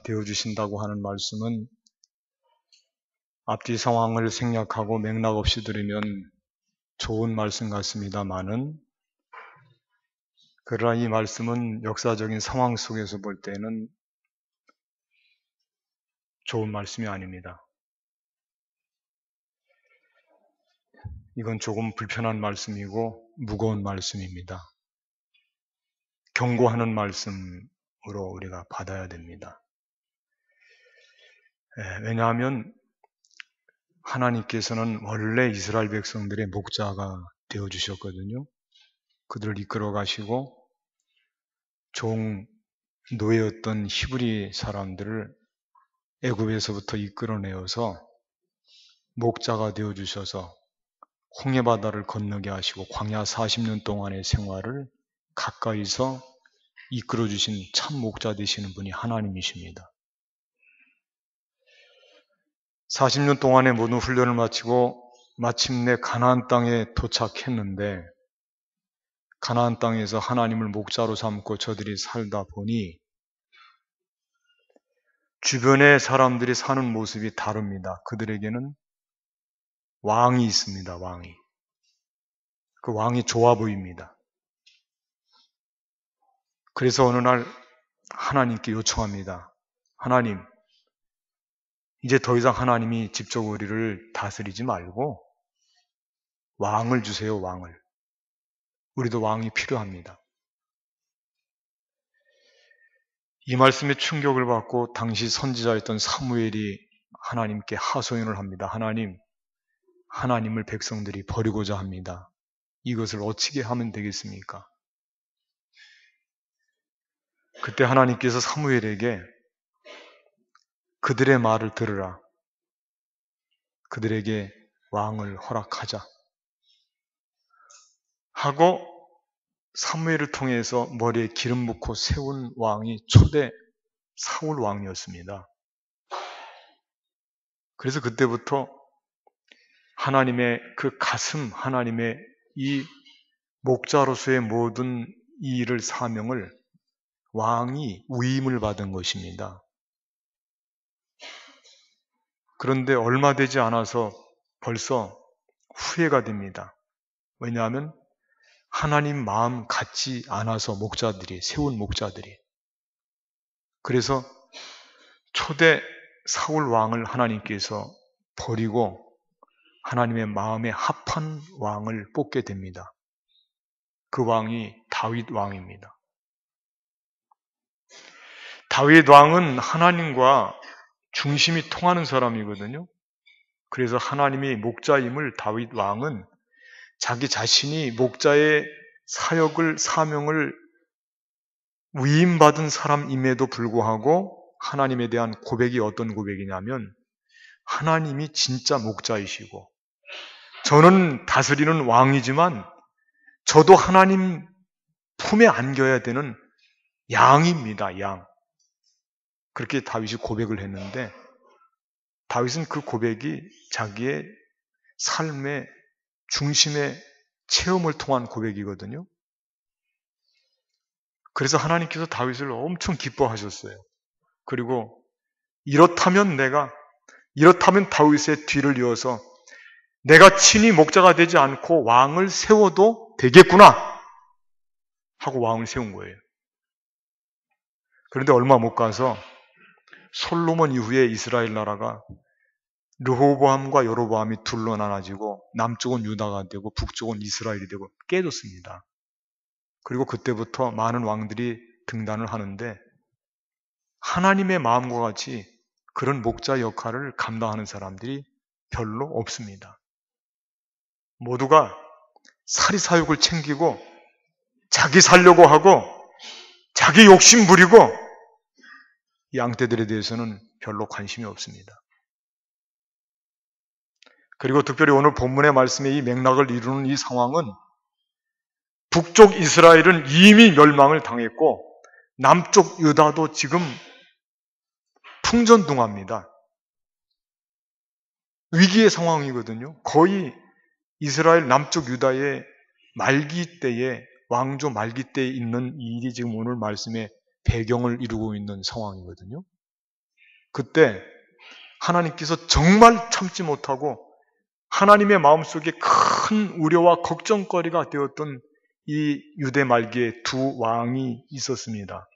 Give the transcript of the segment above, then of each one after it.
되어주신다고 하는 말씀은 앞뒤 상황을 생략하고 맥락 없이 들으면 좋은 말씀 같습니다만은, 그러나 이 말씀은 역사적인 상황 속에서 볼 때는 좋은 말씀이 아닙니다. 이건 조금 불편한 말씀이고 무거운 말씀입니다. 경고하는 말씀으로 우리가 받아야 됩니다. 왜냐하면 하나님께서는 원래 이스라엘 백성들의 목자가 되어주셨거든요. 그들을 이끌어 가시고 종 노예였던 히브리 사람들을 애굽에서부터 이끌어내어서 목자가 되어주셔서 홍해바다를 건너게 하시고 광야 40년 동안의 생활을 가까이서 이끌어주신 참 목자 되시는 분이 하나님이십니다. 40년 동안의 모든 훈련을 마치고 마침내 가나안 땅에 도착했는데, 가나안 땅에서 하나님을 목자로 삼고 저들이 살다 보니 주변의 사람들이 사는 모습이 다릅니다. 그들에게는 왕이 있습니다. 왕이. 그 왕이 좋아 보입니다. 그래서 어느 날 하나님께 요청합니다. 하나님, 이제 더 이상 하나님이 직접 우리를 다스리지 말고 왕을 주세요, 왕을. 우리도 왕이 필요합니다. 이 말씀에 충격을 받고 당시 선지자였던 사무엘이 하나님께 하소연을 합니다. 하나님, 하나님을 백성들이 버리고자 합니다. 이것을 어떻게 하면 되겠습니까? 그때 하나님께서 사무엘에게 그들의 말을 들으라. 그들에게 왕을 허락하자. 하고 사무엘을 통해서 머리에 기름 붓고 세운 왕이 초대 사울 왕이었습니다. 그래서 그때부터 하나님의 그 가슴, 하나님의 이 목자로서의 모든 이 일을, 사명을 왕이 위임을 받은 것입니다. 그런데 얼마 되지 않아서 벌써 후회가 됩니다. 왜냐하면 하나님 마음 같지 않아서 세운 목자들이. 그래서 초대 사울 왕을 하나님께서 버리고 하나님의 마음에 합한 왕을 뽑게 됩니다. 그 왕이 다윗 왕입니다. 다윗 왕은 하나님과 중심이 통하는 사람이거든요. 그래서 하나님의 목자임을 다윗 왕은 자기 자신이 목자의 사역을, 사명을 위임받은 사람임에도 불구하고 하나님에 대한 고백이 어떤 고백이냐면, 하나님이 진짜 목자이시고 저는 다스리는 왕이지만 저도 하나님 품에 안겨야 되는 양입니다. 양. 그렇게 다윗이 고백을 했는데, 다윗은 그 고백이 자기의 삶의 중심의 체험을 통한 고백이거든요. 그래서 하나님께서 다윗을 엄청 기뻐하셨어요. 그리고 이렇다면 다윗의 뒤를 이어서 내가 친히 목자가 되지 않고 왕을 세워도 되겠구나 하고 왕을 세운 거예요. 그런데 얼마 못 가서 솔로몬 이후에 이스라엘 나라가 르호보암과 여로보암이 둘로 나눠지고 남쪽은 유다가 되고 북쪽은 이스라엘이 되고 깨졌습니다. 그리고 그때부터 많은 왕들이 등단을 하는데 하나님의 마음과 같이 그런 목자 역할을 감당하는 사람들이 별로 없습니다. 모두가 사리사욕을 챙기고 자기 살려고 하고 자기 욕심 부리고 양떼들에 대해서는 별로 관심이 없습니다. 그리고 특별히 오늘 본문의 말씀의 이 맥락을 이루는 이 상황은 북쪽 이스라엘은 이미 멸망을 당했고 남쪽 유다도 지금 풍전등화입니다. 위기의 상황이거든요. 거의 이스라엘 남쪽 유다의 말기 때에, 왕조 말기 때에 있는 일이 지금 오늘 말씀의 배경을 이루고 있는 상황이거든요. 그때 하나님께서 정말 참지 못하고 하나님의 마음속에 큰 우려와 걱정거리가 되었던 이 유대 말기에 두 왕이 있었습니다.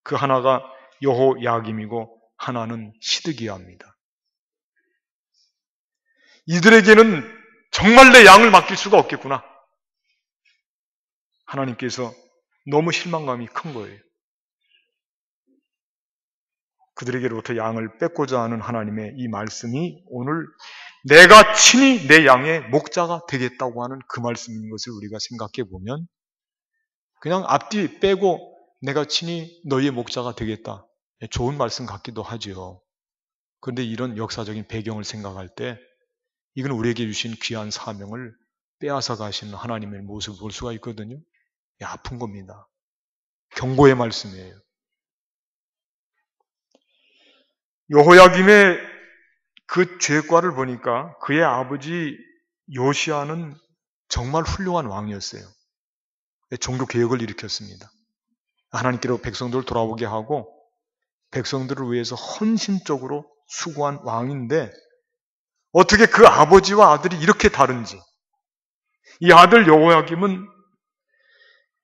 그 하나가 여호야김이고 하나는 시드기야입니다. 이들에게는 정말 내 양을 맡길 수가 없겠구나. 하나님께서 너무 실망감이 큰 거예요. 그들에게로부터 양을 뺏고자 하는 하나님의 이 말씀이 오늘 내가 친히 내 양의 목자가 되겠다고 하는 그 말씀인 것을 우리가 생각해 보면 그냥 앞뒤 빼고 내가 친히 너희의 목자가 되겠다. 좋은 말씀 같기도 하지요. 그런데 이런 역사적인 배경을 생각할 때 이건 우리에게 주신 귀한 사명을 빼앗아 가시는 하나님의 모습을 볼 수가 있거든요. 아픈 겁니다. 경고의 말씀이에요. 여호야김의 그 죄과를 보니까 그의 아버지 요시야는 정말 훌륭한 왕이었어요. 종교 개혁을 일으켰습니다. 하나님께로 백성들을 돌아오게 하고 백성들을 위해서 헌신적으로 수고한 왕인데 어떻게 그 아버지와 아들이 이렇게 다른지. 이 아들 여호야김은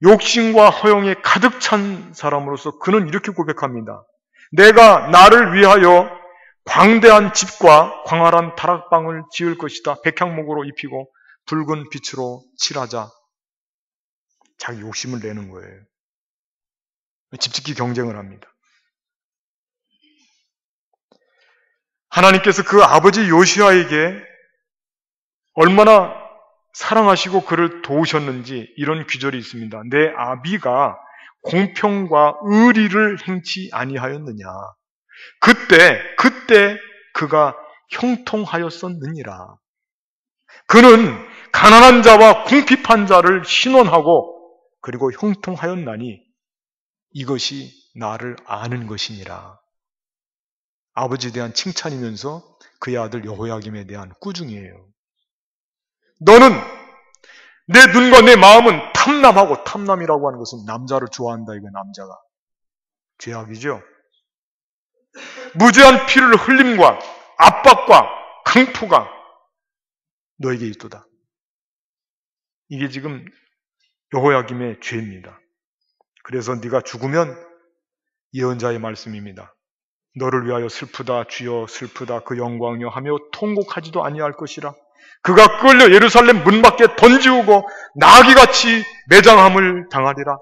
욕심과 허영에 가득 찬 사람으로서 그는 이렇게 고백합니다. 내가 나를 위하여 광대한 집과 광활한 다락방을 지을 것이다. 백향목으로 입히고 붉은 빛으로 칠하자. 자기 욕심을 내는 거예요. 집짓기 경쟁을 합니다. 하나님께서 그 아버지 요시야에게 얼마나 사랑하시고 그를 도우셨는지 이런 귀절이 있습니다. 내 아비가 공평과 의리를 행치 아니하였느냐. 그때 그가 형통하였었느니라. 그는 가난한 자와 궁핍한 자를 신원하고 그리고 형통하였나니 이것이 나를 아는 것이니라. 아버지에 대한 칭찬이면서 그의 아들 여호야김에 대한 꾸중이에요. 너는 내 눈과 내 마음은 탐남하고, 탐남이라고 하는 것은 남자를 좋아한다, 이거 남자가. 죄악이죠. 무죄한 피를 흘림과 압박과 강포가 너에게 있도다. 이게 지금 여호야김의 죄입니다. 그래서 네가 죽으면 예언자의 말씀입니다. 너를 위하여 슬프다 주여 슬프다 그 영광이여 하며 통곡하지도 아니할 것이라. 그가 끌려 예루살렘 문 밖에 던지우고 나귀같이 매장함을 당하리라.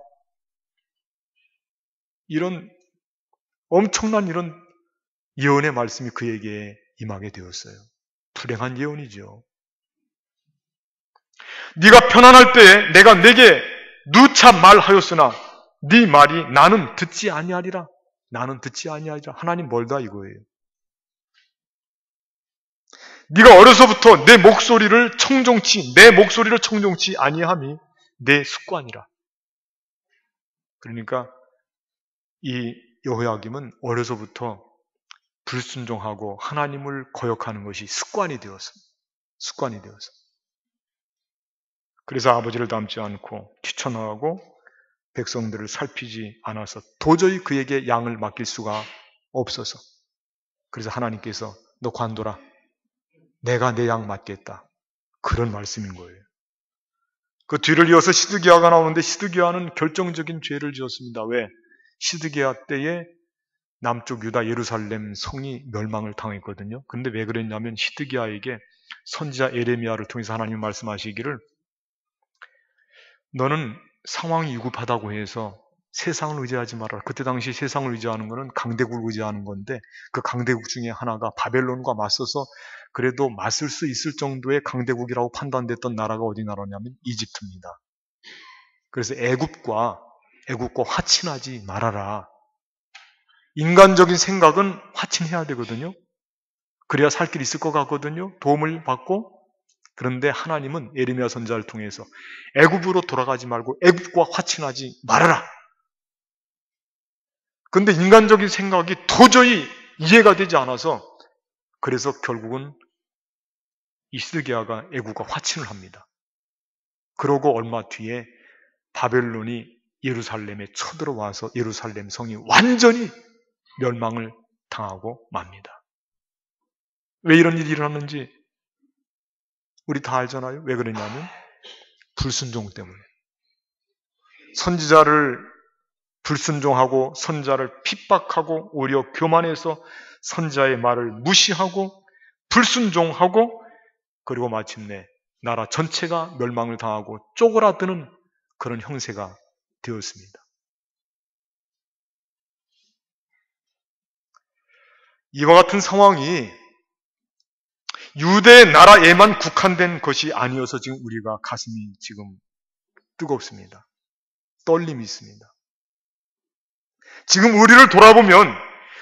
이런 엄청난 이런 예언의 말씀이 그에게 임하게 되었어요. 불행한 예언이죠. 네가 편안할 때에 내가 내게 누차 말하였으나 네 말이 나는 듣지 아니하리라. 나는 듣지 아니하리라. 하나님 멀다 이거예요. 네가 어려서부터 내 목소리를 청종치 아니함이 내 습관이라. 그러니까 이 여호야김은 어려서부터 불순종하고 하나님을 거역하는 것이 습관이 되어서 그래서 아버지를 닮지 않고 뛰쳐나가고 백성들을 살피지 않아서 도저히 그에게 양을 맡길 수가 없어서 그래서 하나님께서 너 관둬라. 내가 내 양 맡겠다. 그런 말씀인 거예요. 그 뒤를 이어서 시드기야가 나오는데 시드기야는 결정적인 죄를 지었습니다. 왜? 시드기야 때에 남쪽 유다 예루살렘 성이 멸망을 당했거든요. 근데 왜 그랬냐면 시드기야에게 선지자 에레미야를 통해서 하나님이 말씀하시기를 너는 상황이 위급하다고 해서 세상을 의지하지 마라. 그때 당시 세상을 의지하는 것은 강대국을 의지하는 건데 그 강대국 중에 하나가 바벨론과 맞서서 그래도 맞설 수 있을 정도의 강대국이라고 판단됐던 나라가 어디 나라냐면 이집트입니다. 그래서 애국과 화친하지 말아라. 인간적인 생각은 화친해야 되거든요. 그래야 살 길이 있을 것 같거든요. 도움을 받고. 그런데 하나님은 예레미야 선지자를 통해서 애굽으로 돌아가지 말고 애굽과 화친하지 말아라. 그런데 인간적인 생각이 도저히 이해가 되지 않아서 그래서 결국은 시드기야가 애굽과 화친을 합니다. 그러고 얼마 뒤에 바벨론이 예루살렘에 쳐들어와서 예루살렘 성이 완전히 멸망을 당하고 맙니다. 왜 이런 일이 일어났는지 우리 다 알잖아요. 왜 그러냐면 불순종 때문에. 선지자를 불순종하고 선지자를 핍박하고 오히려 교만해서 선지자의 말을 무시하고 불순종하고 그리고 마침내 나라 전체가 멸망을 당하고 쪼그라드는 그런 형세가 되었습니다. 이와 같은 상황이 유대 나라에만 국한된 것이 아니어서 지금 우리가 가슴이 지금 뜨겁습니다. 떨림이 있습니다. 지금 우리를 돌아보면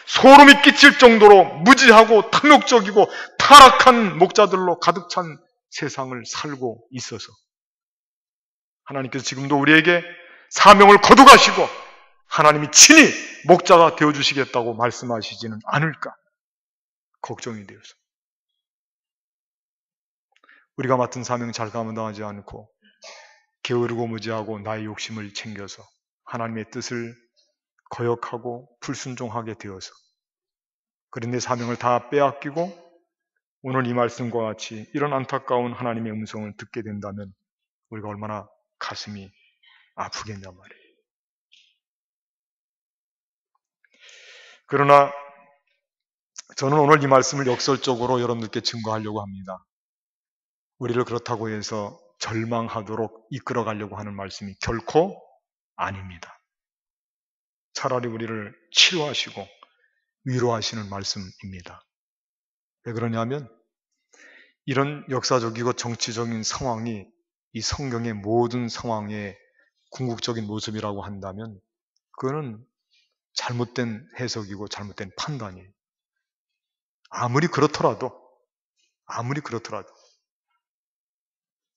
소름이 끼칠 정도로 무지하고 탐욕적이고 타락한 목자들로 가득 찬 세상을 살고 있어서 하나님께서 지금도 우리에게 사명을 거두가시고 하나님이 친히 목자가 되어주시겠다고 말씀하시지는 않을까 걱정이 되어서 우리가 맡은 사명 잘 감당하지 않고 게으르고 무지하고 나의 욕심을 챙겨서 하나님의 뜻을 거역하고 불순종하게 되어서 그런데 사명을 다 빼앗기고 오늘 이 말씀과 같이 이런 안타까운 하나님의 음성을 듣게 된다면 우리가 얼마나 가슴이 아프겠냐 말이에요. 그러나 저는 오늘 이 말씀을 역설적으로 여러분들께 증거하려고 합니다. 우리를 그렇다고 해서 절망하도록 이끌어가려고 하는 말씀이 결코 아닙니다. 차라리 우리를 치료하시고 위로하시는 말씀입니다. 왜 그러냐면 이런 역사적이고 정치적인 상황이 이 성경의 모든 상황의 궁극적인 모습이라고 한다면 그거는 잘못된 해석이고 잘못된 판단이에요. 아무리 그렇더라도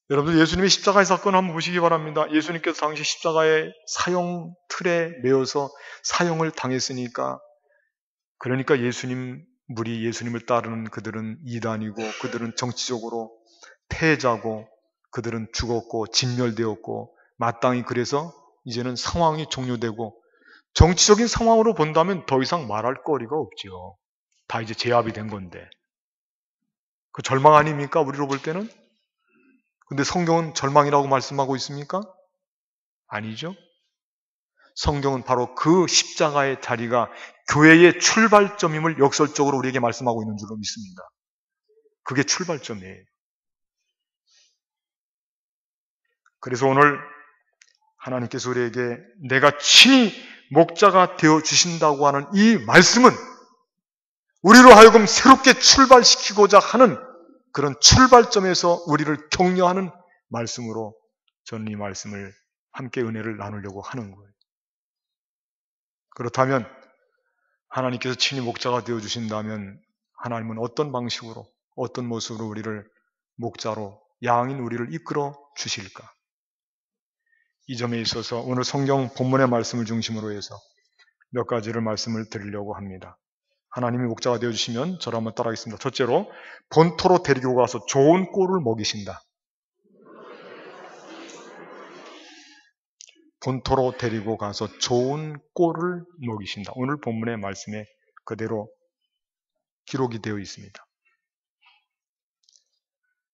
여러분들 예수님의 십자가의 사건을 한번 보시기 바랍니다. 예수님께서 당시 십자가의 사형 틀에 매어서 사형을 당했으니까 그러니까 무리 예수님을 따르는 그들은 이단이고 그들은 정치적으로 패자고 그들은 죽었고 진멸되었고 마땅히 그래서 이제는 상황이 종료되고 정치적인 상황으로 본다면 더 이상 말할 거리가 없죠. 다 이제 제압이 된 건데. 그 절망 아닙니까? 우리로 볼 때는? 근데 성경은 절망이라고 말씀하고 있습니까? 아니죠. 성경은 바로 그 십자가의 자리가 교회의 출발점임을 역설적으로 우리에게 말씀하고 있는 줄로 믿습니다. 그게 출발점이에요. 그래서 오늘 하나님께서 우리에게 내가 친히 목자가 되어 주신다고 하는 이 말씀은 우리로 하여금 새롭게 출발시키고자 하는 그런 출발점에서 우리를 격려하는 말씀으로 저는 이 말씀을 함께 은혜를 나누려고 하는 거예요. 그렇다면 하나님께서 친히 목자가 되어 주신다면 하나님은 어떤 방식으로 어떤 모습으로 우리를 목자로 양인 우리를 이끌어 주실까? 이 점에 있어서 오늘 성경 본문의 말씀을 중심으로 해서 몇 가지를 말씀을 드리려고 합니다. 하나님이 목자가 되어주시면 저를 한번 따라하겠습니다. 첫째로 본토로 데리고 가서 좋은 꼴을 먹이신다. 본토로 데리고 가서 좋은 꼴을 먹이신다. 오늘 본문의 말씀에 그대로 기록이 되어 있습니다.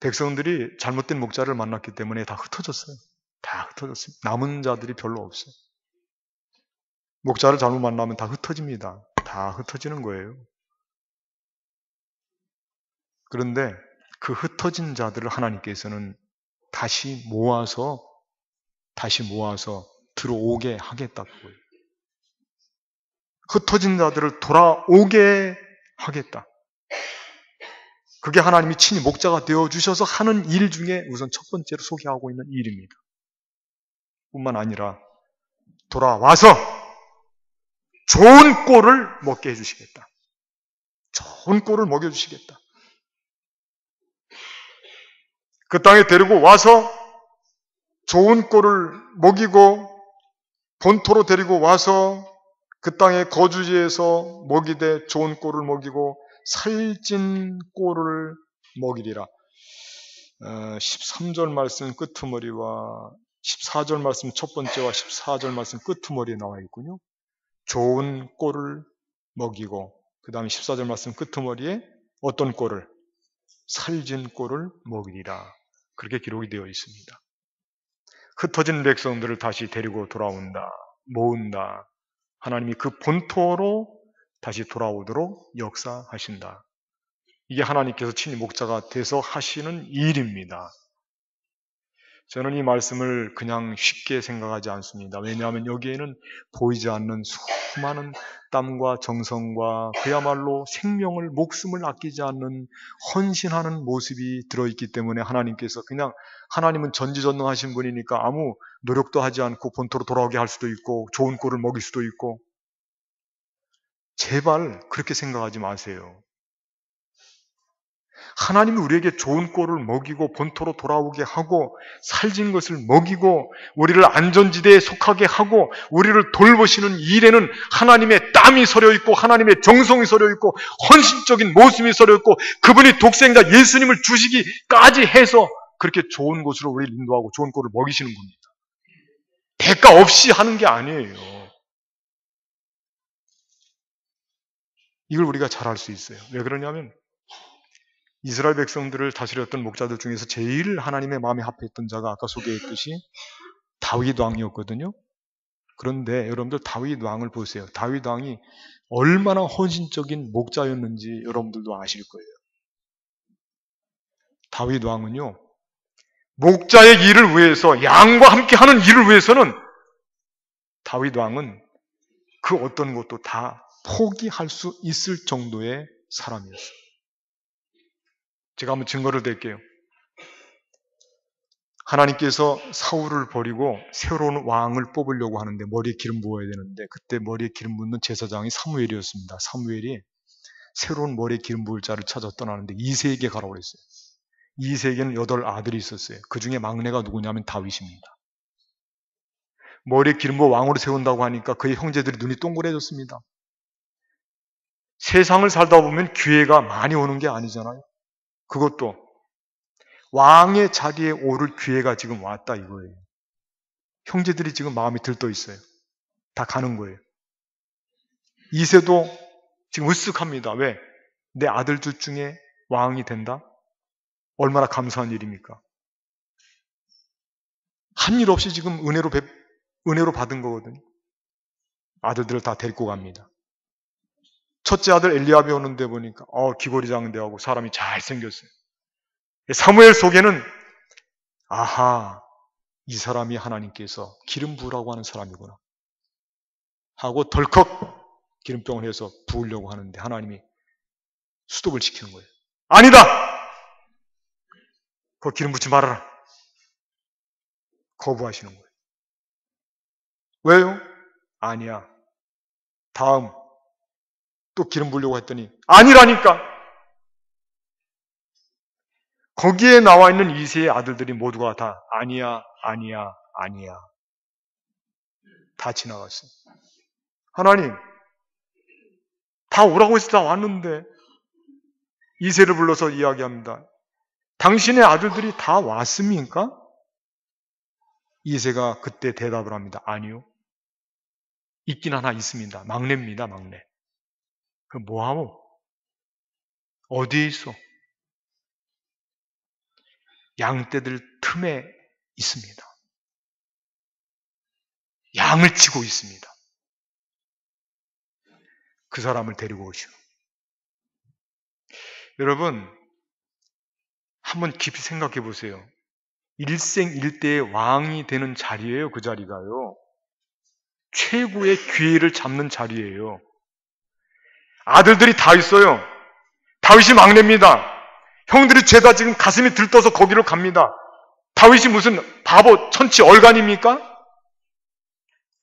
백성들이 잘못된 목자를 만났기 때문에 다 흩어졌어요. 다 흩어졌습니다. 남은 자들이 별로 없어요. 목자를 잘못 만나면 다 흩어집니다. 다 흩어지는 거예요. 그런데 그 흩어진 자들을 하나님께서는 다시 모아서 들어오게 하겠다고요. 흩어진 자들을 돌아오게 하겠다. 그게 하나님이 친히 목자가 되어주셔서 하는 일 중에 우선 첫 번째로 소개하고 있는 일입니다. 뿐만 아니라 돌아와서 좋은 꼴을 먹게 해주시겠다. 좋은 꼴을 먹여주시겠다. 그 땅에 데리고 와서 좋은 꼴을 먹이고 본토로 데리고 와서 그 땅의 거주지에서 먹이되 좋은 꼴을 먹이고 살찐 꼴을 먹이리라. 13절 말씀 끄트머리와 14절 말씀 첫 번째와 14절 말씀 끄트머리에 나와 있군요. 좋은 꼴을 먹이고 그 다음에 14절 말씀 끄트머리에 어떤 꼴을? 살진 꼴을 먹이리라. 그렇게 기록이 되어 있습니다. 흩어진 백성들을 다시 데리고 돌아온다. 모은다. 하나님이 그 본토로 다시 돌아오도록 역사하신다. 이게 하나님께서 친히 목자가 돼서 하시는 일입니다. 저는 이 말씀을 그냥 쉽게 생각하지 않습니다. 왜냐하면 여기에는 보이지 않는 수많은 땀과 정성과 그야말로 생명을, 목숨을 아끼지 않는 헌신하는 모습이 들어있기 때문에 하나님께서 그냥, 하나님은 전지전능하신 분이니까 아무 노력도 하지 않고 본토로 돌아오게 할 수도 있고 좋은 꼴을 먹일 수도 있고, 제발 그렇게 생각하지 마세요. 하나님이 우리에게 좋은 꼴을 먹이고 본토로 돌아오게 하고 살진 것을 먹이고 우리를 안전지대에 속하게 하고 우리를 돌보시는 일에는 하나님의 땀이 서려 있고 하나님의 정성이 서려 있고 헌신적인 모습이 서려 있고 그분이 독생자 예수님을 주시기까지 해서 그렇게 좋은 곳으로 우리를 인도하고 좋은 꼴을 먹이시는 겁니다. 대가 없이 하는 게 아니에요. 이걸 우리가 잘 알 수 있어요. 왜 그러냐면 이스라엘 백성들을 다스렸던 목자들 중에서 제일 하나님의 마음에 합했던 자가 아까 소개했듯이 다윗 왕이었거든요. 그런데 여러분들 다윗 왕을 보세요. 다윗 왕이 얼마나 헌신적인 목자였는지 여러분들도 아실 거예요. 다윗 왕은요, 목자의 일을 위해서, 양과 함께 하는 일을 위해서는 다윗 왕은 그 어떤 것도 다 포기할 수 있을 정도의 사람이었어요. 제가 한번 증거를 댈게요. 하나님께서 사울을 버리고 새로운 왕을 뽑으려고 하는데 머리에 기름 부어야 되는데 그때 머리에 기름 붓는 제사장이 사무엘이었습니다. 사무엘이 새로운 머리에 기름 부을 자를 찾아 떠나는데 이새에게 가라고 그랬어요. 이새에게는 8아들이 있었어요. 그 중에 막내가 누구냐면 다윗입니다. 머리에 기름 부어 왕으로 세운다고 하니까 그의 형제들이 눈이 동그래졌습니다. 세상을 살다 보면 기회가 많이 오는 게 아니잖아요. 그것도 왕의 자리에 오를 기회가 지금 왔다 이거예요. 형제들이 지금 마음이 들떠 있어요. 다 가는 거예요. 이새도 지금 으쓱합니다. 왜? 내 아들들 중에 왕이 된다? 얼마나 감사한 일입니까? 한 일 없이 지금 은혜로 받은 거거든요. 아들들을 다 데리고 갑니다. 첫째 아들 엘리압이 오는데 보니까 귀걸이 장대하고 사람이 잘생겼어요. 사무엘 속에는 아하, 이 사람이 하나님께서 기름 부으라고 하는 사람이구나 하고 덜컥 기름병을 해서 부으려고 하는데 하나님이 수독을 시키는 거예요. 아니다! 그거 기름 붓지 말아라. 거부하시는 거예요. 왜요? 아니야. 다음 또 기름 부으려고 했더니 아니라니까. 거기에 나와 있는 이새의 아들들이 모두가 다 아니야, 아니야, 아니야. 다 지나갔어요. 하나님, 다 오라고 해서 다 왔는데 이새를 불러서 이야기합니다. 당신의 아들들이 다 왔습니까? 이새가 그때 대답을 합니다. 아니요. 있긴 하나 있습니다. 막내입니다, 막내. 그 뭐하고? 어디에 있어? 양떼들 틈에 있습니다. 양을 치고 있습니다. 그 사람을 데리고 오시오. 여러분, 한번 깊이 생각해 보세요. 일생일대의 왕이 되는 자리예요, 그 자리가요. 최고의 기회를 잡는 자리예요. 아들들이 다 있어요. 다윗이 막내입니다. 형들이 죄다 지금 가슴이 들떠서 거기로 갑니다. 다윗이 무슨 바보 천치 얼간입니까?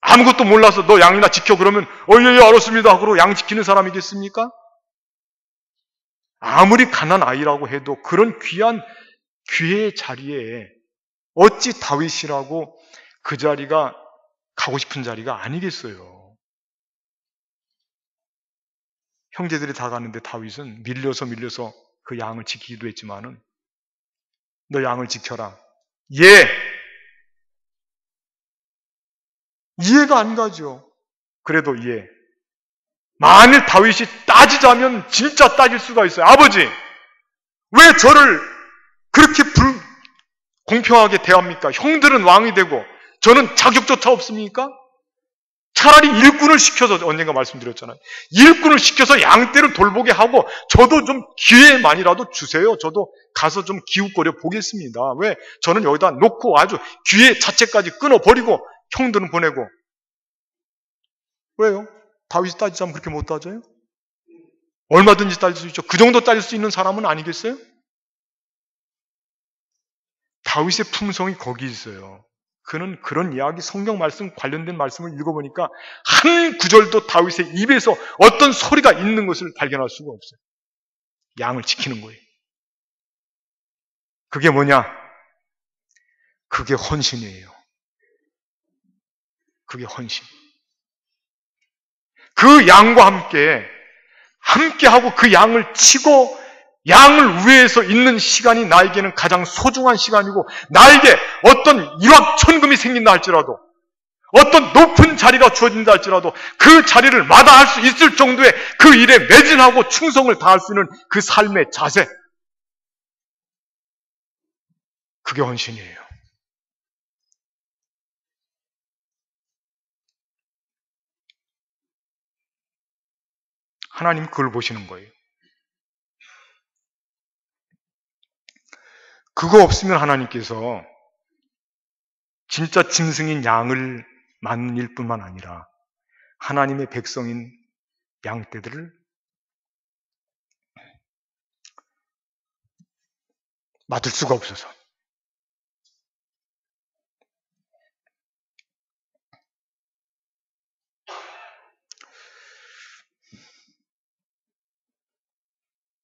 아무것도 몰라서 너 양이나 지켜 그러면 예 알았습니다 하고 양 지키는 사람이겠습니까? 아무리 가난 아이라고 해도 그런 귀한 기회의 자리에 어찌 다윗이라고 그 자리가 가고 싶은 자리가 아니겠어요. 형제들이 다 가는데 다윗은 밀려서 그 양을 지키기도 했지만은 너 양을 지켜라. 이해가 안 가죠. 그래도 만일 다윗이 따지자면 진짜 따질 수가 있어요. 아버지, 왜 저를 그렇게 공평하게 대합니까? 형들은 왕이 되고 저는 자격조차 없습니까? 차라리 일꾼을 시켜서, 언젠가 말씀드렸잖아요. 일꾼을 시켜서 양떼를 돌보게 하고 저도 좀 기회만이라도 주세요. 저도 가서 좀 기웃거려 보겠습니다. 왜? 저는 여기다 놓고 아주 기회 자체까지 끊어버리고 형들은 보내고. 왜요? 다윗이 따지자면 그렇게 못 따져요? 얼마든지 따질 수 있죠. 그 정도 따질 수 있는 사람은 아니겠어요? 다윗의 품성이 거기 있어요. 그는 그런 이야기, 성경 말씀 관련된 말씀을 읽어보니까 한 구절도 다윗의 입에서 어떤 소리가 있는 것을 발견할 수가 없어요. 양을 지키는 거예요. 그게 뭐냐? 그게 헌신이에요. 그게 헌신. 그 양과 함께하고 그 양을 치고 양을 위해서 있는 시간이 나에게는 가장 소중한 시간이고, 나에게 어떤 일확천금이 생긴다 할지라도, 어떤 높은 자리가 주어진다 할지라도 그 자리를 마다할 수 있을 정도의 그 일에 매진하고 충성을 다할 수 있는 그 삶의 자세, 그게 헌신이에요. 하나님 그걸 보시는 거예요. 그거 없으면 하나님께서 진짜 짐승인 양을 만일 뿐만 아니라 하나님의 백성인 양떼들을 맡을 수가 없어서.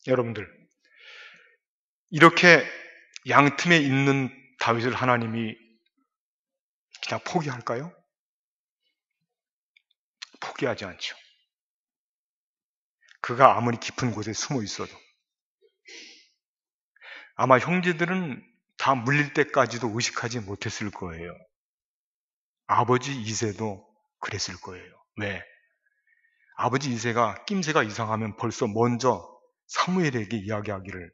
여러분들, 이렇게 양틈에 있는 다윗을 하나님이 그냥 포기할까요? 포기하지 않죠. 그가 아무리 깊은 곳에 숨어 있어도 아마 형제들은 다 물릴 때까지도 의식하지 못했을 거예요. 아버지 이새도 그랬을 거예요. 왜? 아버지 이새가 낌새가 이상하면 벌써 먼저 사무엘에게 이야기하기를,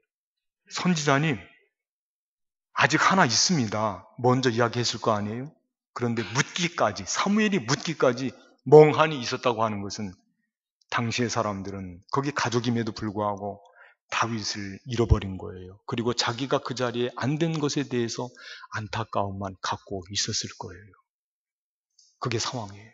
선지자님 아직 하나 있습니다, 먼저 이야기했을 거 아니에요? 그런데 사무엘이 묻기까지 멍하니 있었다고 하는 것은 당시의 사람들은 거기 가족임에도 불구하고 다윗을 잃어버린 거예요. 그리고 자기가 그 자리에 안 된 것에 대해서 안타까움만 갖고 있었을 거예요. 그게 상황이에요.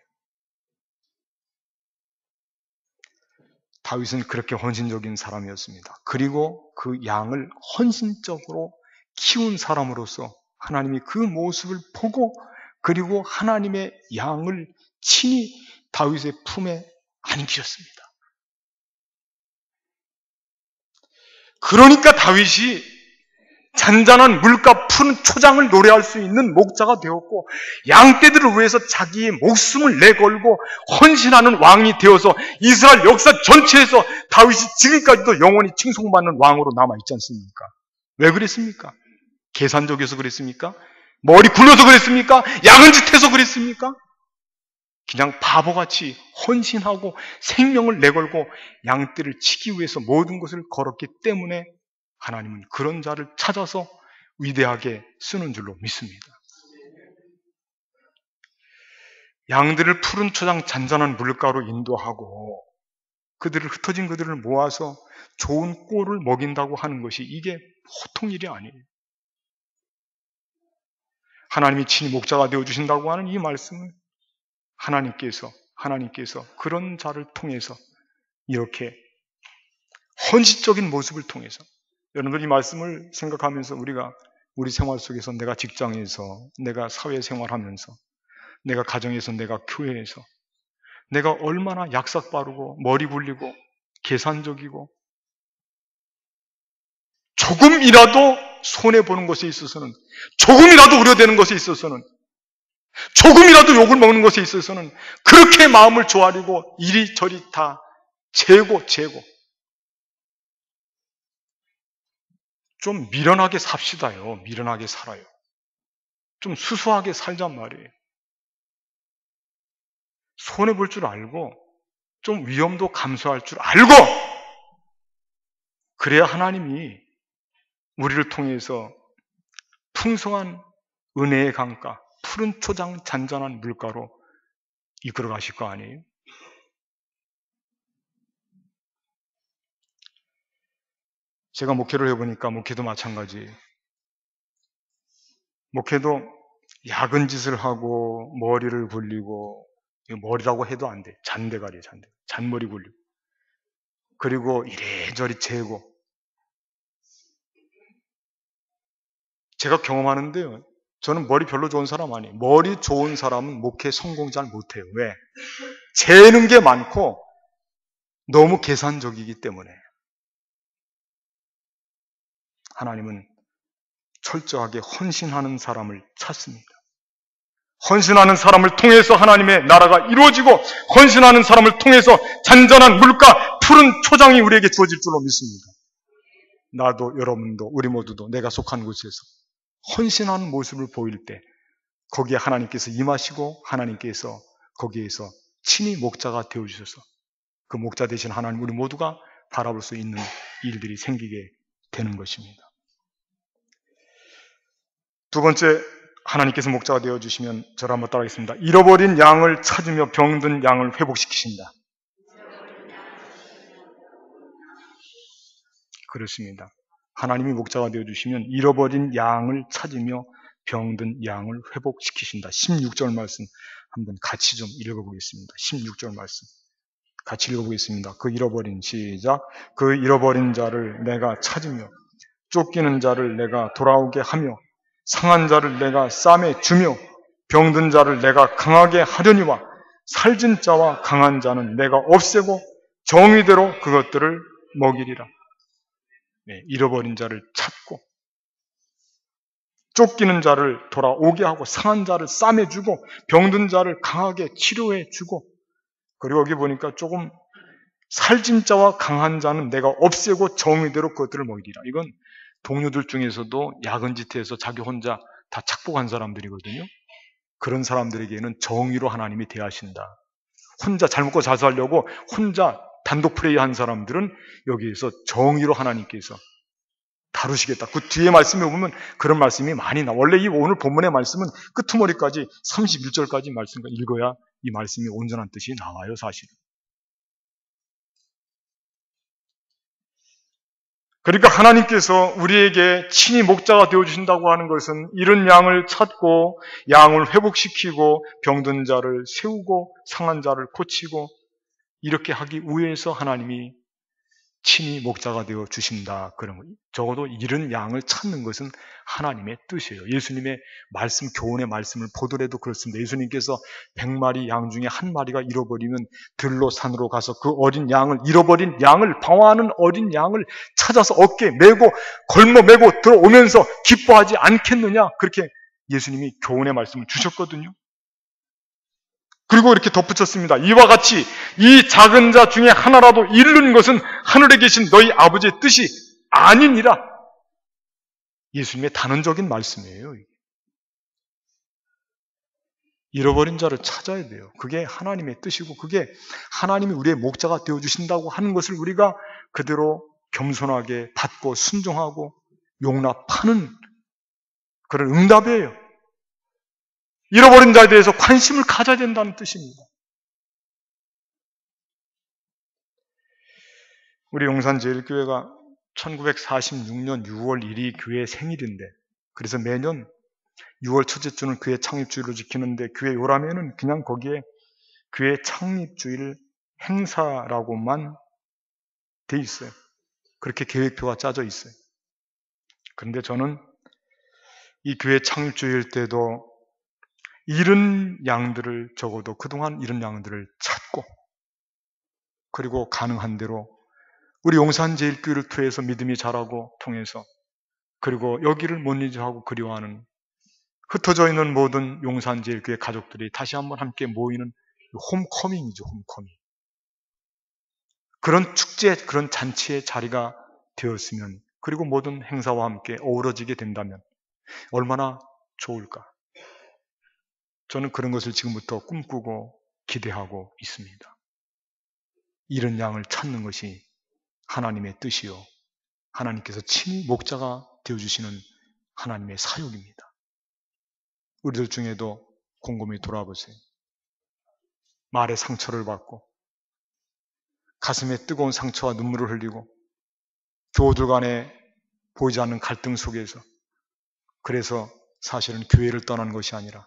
다윗은 그렇게 헌신적인 사람이었습니다. 그리고 그 양을 헌신적으로 키운 사람으로서 하나님이 그 모습을 보고, 그리고 하나님의 양을 친히 다윗의 품에 안기셨습니다. 그러니까 다윗이 잔잔한 물가 푸른 초장을 노래할 수 있는 목자가 되었고, 양떼들을 위해서 자기의 목숨을 내걸고 헌신하는 왕이 되어서 이스라엘 역사 전체에서 다윗이 지금까지도 영원히 칭송받는 왕으로 남아있지 않습니까? 왜 그랬습니까? 계산적이어서 그랬습니까? 머리 굴러서 그랬습니까? 야근 짓해서 그랬습니까? 그냥 바보같이 헌신하고 생명을 내걸고 양떼를 치기 위해서 모든 것을 걸었기 때문에 하나님은 그런 자를 찾아서 위대하게 쓰는 줄로 믿습니다. 양들을 푸른 초장 잔잔한 물가로 인도하고 흩어진 그들을 모아서 좋은 꼴을 먹인다고 하는 것이 이게 보통 일이 아니에요. 하나님이 친히 목자가 되어주신다고 하는 이 말씀은 하나님께서 그런 자를 통해서 이렇게 헌신적인 모습을 통해서, 여러분들 이 말씀을 생각하면서 우리 생활 속에서, 내가 직장에서, 내가 사회생활하면서, 내가 가정에서, 내가 교회에서 내가 얼마나 약삭빠르고 머리 굴리고 계산적이고 조금이라도 손해보는 것에 있어서는, 조금이라도 우려되는 것에 있어서는, 조금이라도 욕을 먹는 것에 있어서는 그렇게 마음을 조아리고 이리저리 다 재고 좀 미련하게 삽시다요. 미련하게 살아요. 좀 수수하게 살잔 말이에요. 손해볼 줄 알고 좀 위험도 감수할 줄 알고, 그래야 하나님이 우리를 통해서 풍성한 은혜의 강가, 푸른 초장 잔잔한 물가로 이끌어 가실 거 아니에요? 제가 목회를 해보니까 목회도 마찬가지예요. 목회도 야근 짓을 하고 머리를 굴리고, 머리라고 해도 안 돼. 잔대가리에 잔대. 잔머리 굴리고. 그리고 이래저래 재고. 제가 경험하는데요. 저는 머리 별로 좋은 사람 아니에요. 머리 좋은 사람은 목회 성공 잘 못해요. 왜? 재는 게 많고 너무 계산적이기 때문에. 하나님은 철저하게 헌신하는 사람을 찾습니다. 헌신하는 사람을 통해서 하나님의 나라가 이루어지고, 헌신하는 사람을 통해서 잔잔한 물가, 푸른 초장이 우리에게 주어질 줄로 믿습니다. 나도 여러분도 우리 모두도 내가 속한 곳에서 헌신하는 모습을 보일 때 거기에 하나님께서 임하시고, 하나님께서 거기에서 친히 목자가 되어주셔서 그 목자 되신 하나님 우리 모두가 바라볼 수 있는 일들이 생기게 되는 것입니다. 두 번째, 하나님께서 목자가 되어주시면 저를 한번 따라하겠습니다. 잃어버린 양을 찾으며 병든 양을 회복시키신다. 그렇습니다. 하나님이 목자가 되어주시면 잃어버린 양을 찾으며 병든 양을 회복시키신다. 16절 말씀 한번 같이 좀 읽어보겠습니다. 16절 말씀 같이 읽어보겠습니다. 그 잃어버린, 시작. 그 잃어버린 자를 내가 찾으며 쫓기는 자를 내가 돌아오게 하며 상한 자를 내가 쌈에 주며 병든 자를 내가 강하게 하려니와 살진 자와 강한 자는 내가 없애고 정의대로 그것들을 먹이리라. 네, 잃어버린 자를 찾고 쫓기는 자를 돌아오게 하고 상한 자를 쌈에 주고 병든 자를 강하게 치료해 주고, 그리고 여기 보니까 조금 살진 자와 강한 자는 내가 없애고 정의대로 그것들을 먹이리라. 이건 동료들 중에서도 야근 짓해서 자기 혼자 다 착복한 사람들이거든요. 그런 사람들에게는 정의로 하나님이 대하신다. 혼자 잘 먹고 잘 살려고 혼자 단독 플레이한 사람들은 여기에서 정의로 하나님께서 다루시겠다. 그 뒤에 말씀에 보면 그런 말씀이 많이 나와. 원래 이 오늘 본문의 말씀은 끄트머리까지 31절까지 말씀을 읽어야 이 말씀이 온전한 뜻이 나와요, 사실은. 그러니까 하나님께서 우리에게 친히 목자가 되어주신다고 하는 것은 잃은 양을 찾고 양을 회복시키고 병든 자를 세우고 상한 자를 고치고 이렇게 하기 위해서 하나님이 친히 목자가 되어 주신다. 그런 거. 적어도 잃은 양을 찾는 것은 하나님의 뜻이에요. 예수님의 말씀, 교훈의 말씀을 보더라도 그렇습니다. 예수님께서 100마리 양 중에 한 마리가 잃어버리면 들로 산으로 가서 그 어린 양을, 잃어버린 양을, 방황하는 어린 양을 찾아서 어깨에 메고 걸머 메고 들어오면서 기뻐하지 않겠느냐. 그렇게 예수님이 교훈의 말씀을 주셨거든요. 그리고 이렇게 덧붙였습니다. 이와 같이 이 작은 자 중에 하나라도 잃는 것은 하늘에 계신 너희 아버지의 뜻이 아니니라. 예수님의 단언적인 말씀이에요. 잃어버린 자를 찾아야 돼요. 그게 하나님의 뜻이고 그게 하나님이 우리의 목자가 되어주신다고 하는 것을 우리가 그대로 겸손하게 받고 순종하고 용납하는 그런 응답이에요. 잃어버린 자에 대해서 관심을 가져야 된다는 뜻입니다. 우리 용산제일교회가 1946년 6월 1일이 교회 생일인데, 그래서 매년 6월 첫째 주는 교회 창립주일로 지키는데, 교회 요람에는 그냥 거기에 교회 창립주일 행사라고만 돼 있어요. 그렇게 계획표가 짜져 있어요. 그런데 저는 이 교회 창립주일 때도 잃은 양들을, 적어도 그동안 잃은 양들을 찾고, 그리고 가능한 대로 우리 용산제일교회를 통해서 믿음이 자라고 통해서, 그리고 여기를 못 잊어하고 그리워하는 흩어져 있는 모든 용산제일교회 가족들이 다시 한번 함께 모이는 홈커밍이죠, 홈커밍. 그런 축제, 그런 잔치의 자리가 되었으면, 그리고 모든 행사와 함께 어우러지게 된다면 얼마나 좋을까. 저는 그런 것을 지금부터 꿈꾸고 기대하고 있습니다. 이런 양을 찾는 것이 하나님의 뜻이요, 하나님께서 친히 목자가 되어주시는 하나님의 사역입니다. 우리들 중에도 곰곰이 돌아보세요. 말에 상처를 받고 가슴에 뜨거운 상처와 눈물을 흘리고 교우들 간에 보이지 않는 갈등 속에서, 그래서 사실은 교회를 떠나는 것이 아니라,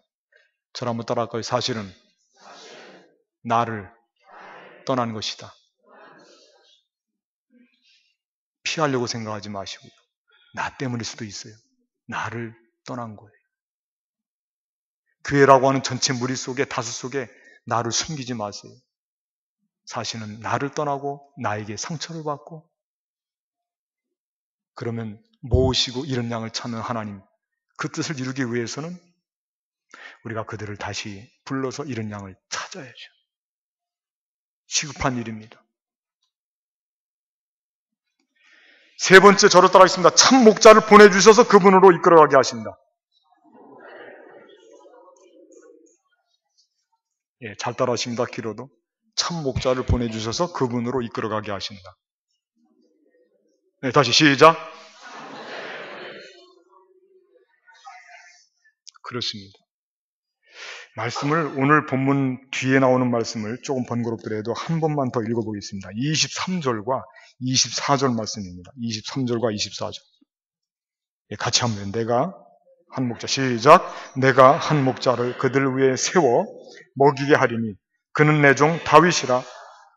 저를 한번 따라할까요? 사실은 나를 떠나는 것이다. 피하려고 생각하지 마시고요. 나 때문일 수도 있어요. 나를 떠난 거예요. 교회라고 하는 전체 무리 속에, 다수 속에 나를 숨기지 마세요. 사실은 나를 떠나고 나에게 상처를 받고, 그러면 모으시고 이런 양을 찾는 하나님, 그 뜻을 이루기 위해서는 우리가 그들을 다시 불러서 이런 양을 찾아야죠. 시급한 일입니다. 세 번째, 저를 따라하겠습니다. 참 목자를 보내주셔서 그분으로 이끌어가게 하신다. 예, 잘 따라하십니다. 길어도. 참 목자를 보내주셔서 그분으로 이끌어가게 하신다. 네, 다시 시작. 그렇습니다. 말씀을, 오늘 본문 뒤에 나오는 말씀을 조금 번거롭더라도 한 번만 더 읽어보겠습니다. 23절과 24절 말씀입니다. 23절과 24절. 예, 같이 하면, 내가 한 목자, 시작. 내가 한 목자를 그들 위에 세워 먹이게 하리니 그는 내 종 다윗이라.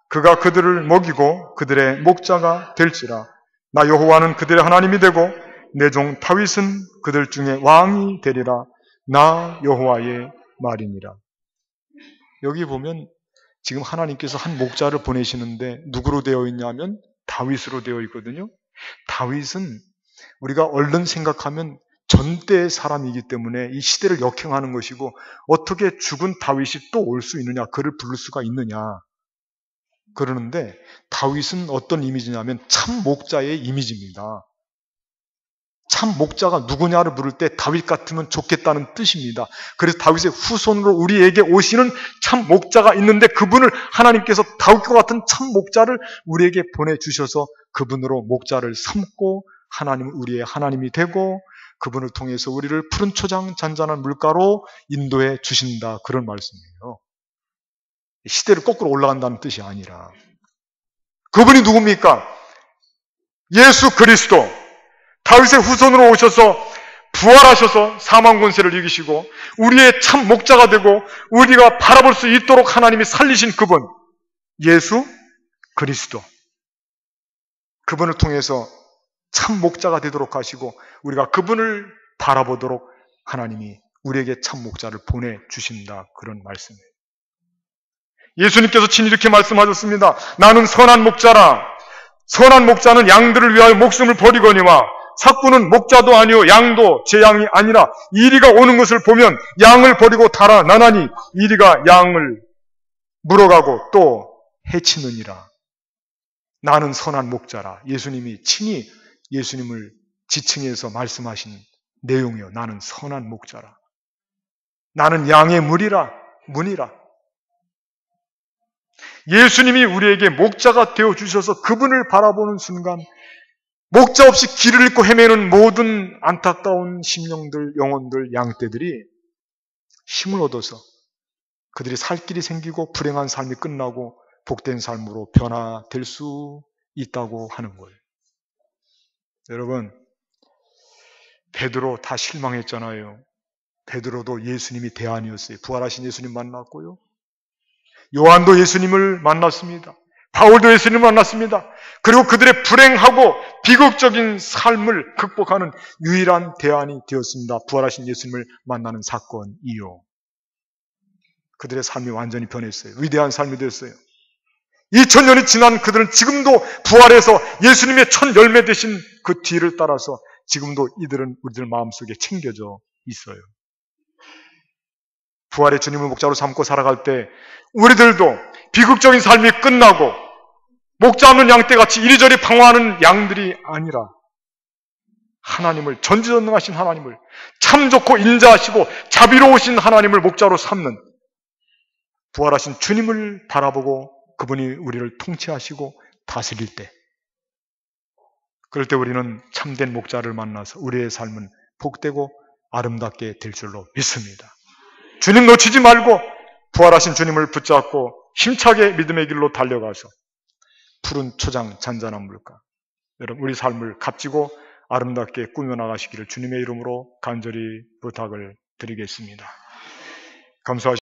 그가 그들을 먹이고 그들의 목자가 될지라. 나 여호와는 그들의 하나님이 되고 내 종 다윗은 그들 중에 왕이 되리라. 나 여호와의 말이니라. 여기 보면 지금 하나님께서 한 목자를 보내시는데 누구로 되어 있냐면 다윗으로 되어 있거든요. 다윗은 우리가 얼른 생각하면 전대의 사람이기 때문에 이 시대를 역행하는 것이고, 어떻게 죽은 다윗이 또 올 수 있느냐, 그를 부를 수가 있느냐 그러는데, 다윗은 어떤 이미지냐면 참 목자의 이미지입니다. 참 목자가 누구냐를 물을 때 다윗 같으면 좋겠다는 뜻입니다. 그래서 다윗의 후손으로 우리에게 오시는 참 목자가 있는데, 그분을 하나님께서 다윗과 같은 참 목자를 우리에게 보내주셔서 그분으로 목자를 삼고 하나님은 우리의 하나님이 되고 그분을 통해서 우리를 푸른 초장 잔잔한 물가로 인도해 주신다, 그런 말씀이에요. 시대를 거꾸로 올라간다는 뜻이 아니라, 그분이 누굽니까? 예수 그리스도, 다윗의 후손으로 오셔서 부활하셔서 사망 권세를 이기시고 우리의 참 목자가 되고 우리가 바라볼 수 있도록 하나님이 살리신 그분, 예수 그리스도, 그분을 통해서 참 목자가 되도록 하시고 우리가 그분을 바라보도록 하나님이 우리에게 참 목자를 보내주신다, 그런 말씀이에요. 예수님께서 친히 이렇게 말씀하셨습니다. 나는 선한 목자라. 선한 목자는 양들을 위하여 목숨을 버리거니와 삭구는 목자도 아니요 양도 제 양이 아니라 이리가 오는 것을 보면 양을 버리고 달아나나니 이리가 양을 물어가고 또 해치느니라. 나는 선한 목자라. 예수님이 친히 예수님을 지칭해서 말씀하신 내용이요. 나는 선한 목자라. 나는 양의 문이라. 예수님이 우리에게 목자가 되어주셔서 그분을 바라보는 순간 목자 없이 길을 잃고 헤매는 모든 안타까운 심령들, 영혼들, 양떼들이 힘을 얻어서 그들이 살 길이 생기고 불행한 삶이 끝나고 복된 삶으로 변화될 수 있다고 하는 거예요. 여러분, 베드로 다 실망했잖아요. 베드로도 예수님이 대안이었어요. 부활하신 예수님 만났고요. 요한도 예수님을 만났습니다. 바울도 예수님을 만났습니다. 그리고 그들의 불행하고 비극적인 삶을 극복하는 유일한 대안이 되었습니다. 부활하신 예수님을 만나는 사건이요. 그들의 삶이 완전히 변했어요. 위대한 삶이 되었어요. 2000년이 지난 그들은 지금도 부활해서 예수님의 첫 열매 되신 그 뒤를 따라서 지금도 이들은 우리들 마음속에 챙겨져 있어요. 부활의 주님을 목자로 삼고 살아갈 때 우리들도 비극적인 삶이 끝나고 목자 없는 양떼같이 이리저리 방황하는 양들이 아니라 하나님을, 전지전능하신 하나님을, 참 좋고 인자하시고 자비로우신 하나님을 목자로 삼는 부활하신 주님을 바라보고 그분이 우리를 통치하시고 다스릴 때, 그럴 때 우리는 참된 목자를 만나서 우리의 삶은 복되고 아름답게 될 줄로 믿습니다. 주님 놓치지 말고 부활하신 주님을 붙잡고 힘차게 믿음의 길로 달려가서 푸른 초장 잔잔한 물가, 여러분 우리 삶을 값지고 아름답게 꾸며나가시기를 주님의 이름으로 간절히 부탁을 드리겠습니다. 감사하십니다.